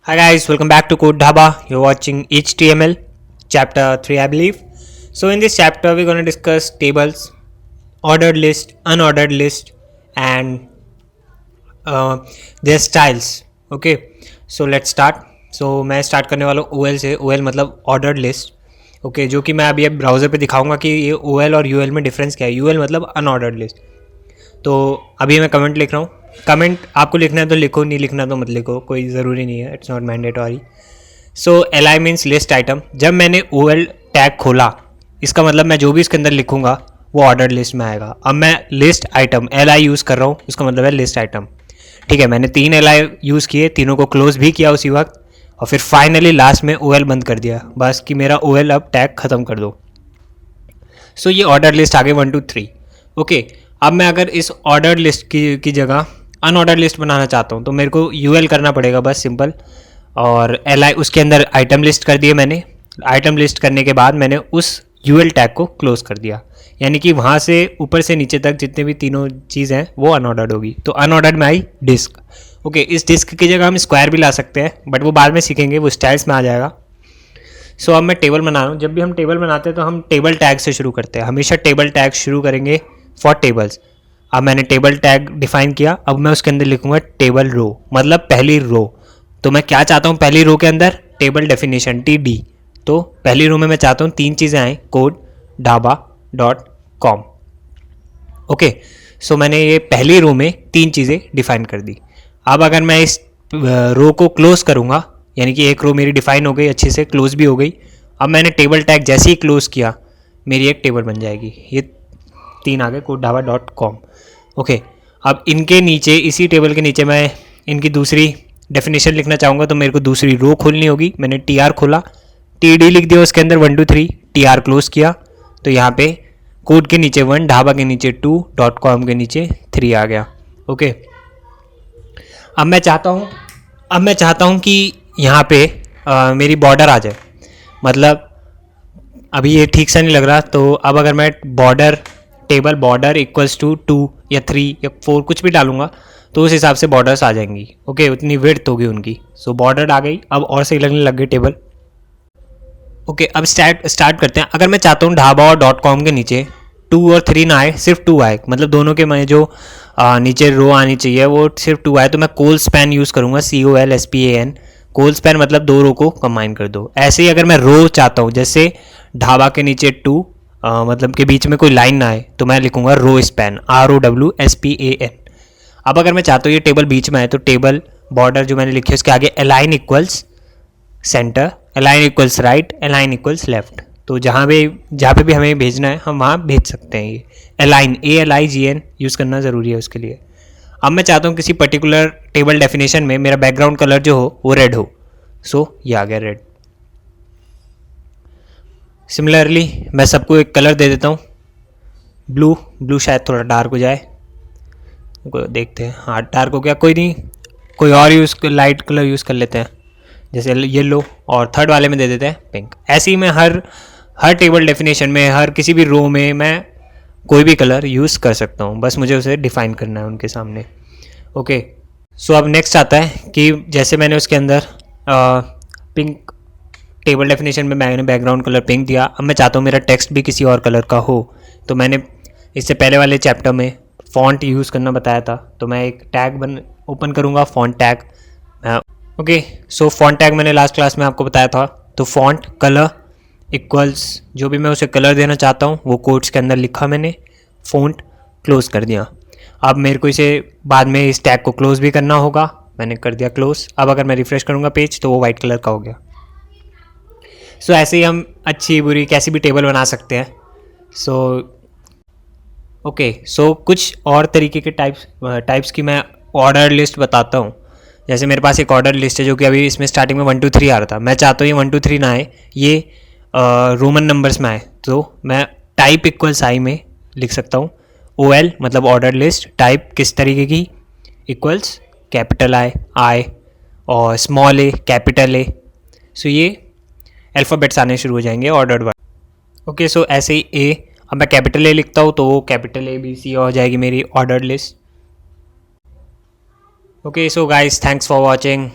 Hi guys, welcome back to Code Dhaba. You're watching HTML chapter 3, I believe. So in this chapter we're going to discuss tables, ordered list, unordered list, and their styles. Okay, so let's start. So मैं start करने वाला हूँ OL से. OL मतलब ordered list. Okay, जो कि मैं अभी अब ब्राउज़र पे दिखाऊंगा कि ये OL और UL में डिफरेंस क्या है. UL मतलब अनऑर्डर्ड लिस्ट. तो अभी मैं कमेंट लिख रहा हूँ. कमेंट आपको लिखना है तो लिखो, नहीं लिखना तो मत लिखो, कोई ज़रूरी नहीं है, it's not mandatory. So LI means list item. जब मैंने OL टैग खोला, इसका मतलब मैं जो भी इसके अंदर लिखूंगा वो ऑर्डर लिस्ट में आएगा. अब मैं लिस्ट आइटम LI यूज़ कर रहा हूँ, इसका मतलब है लिस्ट आइटम. ठीक है, मैंने 3 LI यूज़ किए, तीनों को क्लोज भी किया उसी वक्त, और फिर फाइनली लास्ट में OL बंद कर दिया, बस कि मेरा OL अब टैग ख़त्म कर दो. सो ये ऑर्डर लिस्ट आ गई 1 2 3. ओके, अब मैं अगर इस ऑर्डर लिस्ट की जगह अनऑर्डर लिस्ट बनाना चाहता हूँ तो मेरे को UL करना पड़ेगा, बस सिंपल. और LI उसके अंदर आइटम लिस्ट कर दिए मैंने. आइटम लिस्ट करने के बाद मैंने उस UL टैग को क्लोज कर दिया, यानी कि वहाँ से ऊपर से नीचे तक जितने भी तीनों चीज़ हैं वो अनऑर्डर्ड होगी. तो अनऑर्डर्ड में आई डिस्क. ओके, इस डिस्क की जगह हम स्क्वायर भी ला सकते हैं, बट वो बाद में सीखेंगे, वो स्टाइल्स में आ जाएगा. सो अब मैं टेबल बना रहा हूँ. जब भी हम टेबल बनाते हैं तो हम टेबल टैग से शुरू करते हैं, हमेशा टेबल टैग शुरू करेंगे फॉर टेबल्स. अब मैंने टेबल टैग डिफाइन किया, अब मैं उसके अंदर लिखूंगा टेबल रो, मतलब पहली रो. तो मैं क्या चाहता हूँ पहली रो के अंदर? Table definition TD. तो पहली रो में मैं चाहता हूँ 3 चीज़ें आएँ, कोड ढाबा .com. ओके, सो मैंने ये पहली रो में 3 चीज़ें डिफाइन कर दी. अब अगर मैं इस रो को क्लोज करूँगा, यानी कि एक रो मेरी डिफाइन हो गई, अच्छे से क्लोज भी हो गई. अब मैंने टेबल टैग जैसे ही क्लोज किया, मेरी एक टेबल बन जाएगी. ये 3 आ गए, कोड ढाबा .com. ओके, अब इनके नीचे, इसी टेबल के नीचे मैं इनकी दूसरी डेफिनेशन लिखना चाहूँगा, तो मेरे को दूसरी रो खोलनी होगी. मैंने TR खोला, TD लिख दिया उसके अंदर 1 2 3, TR क्लोज किया, तो यहाँ पे कोड के नीचे 1, ढाबा के नीचे 2, .com के नीचे 3 आ गया. ओके, अब मैं चाहता हूँ कि यहाँ पे मेरी बॉर्डर आ जाए. मतलब अभी ये ठीक से नहीं लग रहा, तो अब अगर मैं border table border equals to 2 या 3 या 4 कुछ भी डालूंगा तो उस हिसाब से बॉर्डर्स आ जाएंगी. ओके, उतनी विड्थ होगी उनकी. सो बॉर्डर आ गई, अब और सही लगने लग गई टेबल. ओके, अब स्टार्ट करते हैं. अगर मैं चाहता हूँ ढाबा और .com के नीचे 2 और 3 ना आए, सिर्फ 2 आए, मतलब दोनों के मैं जो नीचे रो आनी चाहिए वो सिर्फ 2 आए, तो मैं कोल स्पैन यूज़ करूँगा, COLSPAN. कोल स्पैन मतलब 2 रो को कंबाइन कर दो. ऐसे ही अगर मैं रो चाहता हूँ, जैसे ढाबा के नीचे 2 मतलब के बीच में कोई लाइन ना आए, तो मैं लिखूंगा रो स्पैन, ROWSPAN. अब अगर मैं चाहता हूँ ये टेबल बीच में आए, तो टेबल बॉर्डर जो मैंने लिखी है उसके आगे align equals centre, align equals right, align equals left. तो जहाँ पे भी हमें भेजना है हम वहाँ भेज सकते हैं. ये अलाइन ALIGN यूज़ करना ज़रूरी है उसके लिए. अब मैं चाहता हूँ किसी पर्टिकुलर टेबल डेफिनेशन में मेरा बैकग्राउंड कलर जो हो वो रेड हो. सो ये आ गया रेड. सिमिलरली मैं सबको एक कलर दे देता हूँ, ब्लू शायद थोड़ा डार्क हो जाए, देखते हैं. हाँ, डार्क हो गया, कोई नहीं, कोई और लाइट कलर यूज़ कर लेते हैं, जैसे येलो, और थर्ड वाले में दे देते हैं पिंक. ऐसे ही मैं हर टेबल डेफिनेशन में, हर किसी भी रो में मैं कोई भी कलर यूज़ कर सकता हूँ, बस मुझे उसे डिफाइन करना है उनके सामने. ओके, सो अब नेक्स्ट आता है कि जैसे मैंने उसके अंदर पिंक टेबल डेफिनेशन में मैंने बैकग्राउंड कलर पिंक दिया. अब मैं चाहता हूँ मेरा टेक्स्ट भी किसी और कलर का हो, तो मैंने इससे पहले वाले चैप्टर में फॉन्ट यूज़ करना बताया था, तो मैं एक टैग ओपन करूँगा, फॉन्ट टैग. ओके, सो फॉन्ट टैग मैंने लास्ट क्लास में आपको बताया था. तो फॉन्ट कलर इक्वल्स जो भी मैं उसे कलर देना चाहता हूँ वो कोट्स के अंदर लिखा मैंने, फॉन्ट क्लोज कर दिया. अब मेरे को इसे बाद में इस टैग को क्लोज भी करना होगा, मैंने कर दिया क्लोज. अब अगर मैं रिफ्रेश करूँगा पेज तो वो वाइट कलर का हो गया. सो ऐसे ही हम अच्छी बुरी कैसी भी टेबल बना सकते हैं. सो कुछ और तरीके के टाइप्स की मैं ऑर्डर लिस्ट बताता हूँ. जैसे मेरे पास एक ऑर्डर लिस्ट है जो कि अभी इसमें स्टार्टिंग में 1 2 3 आ रहा था. मैं चाहता हूँ ये 1 2 3 ना आए, ये रोमन नंबर्स में आए, तो मैं टाइप इक्वल्स आई में लिख सकता हूँ. OL मतलब ऑर्डर लिस्ट, टाइप किस तरीके की, इक्वल्स कैपिटल आई और स्मॉल a कैपिटल A. सो ये अल्फ़ाबेट्स आने शुरू हो जाएंगे ऑर्डर्ड वर्ड. ओके, सो ऐसे ही A, अब मैं कैपिटल A लिखता हूँ तो वो कैपिटल ABC हो जाएगी मेरी ordered list. Okay, so guys, thanks for watching.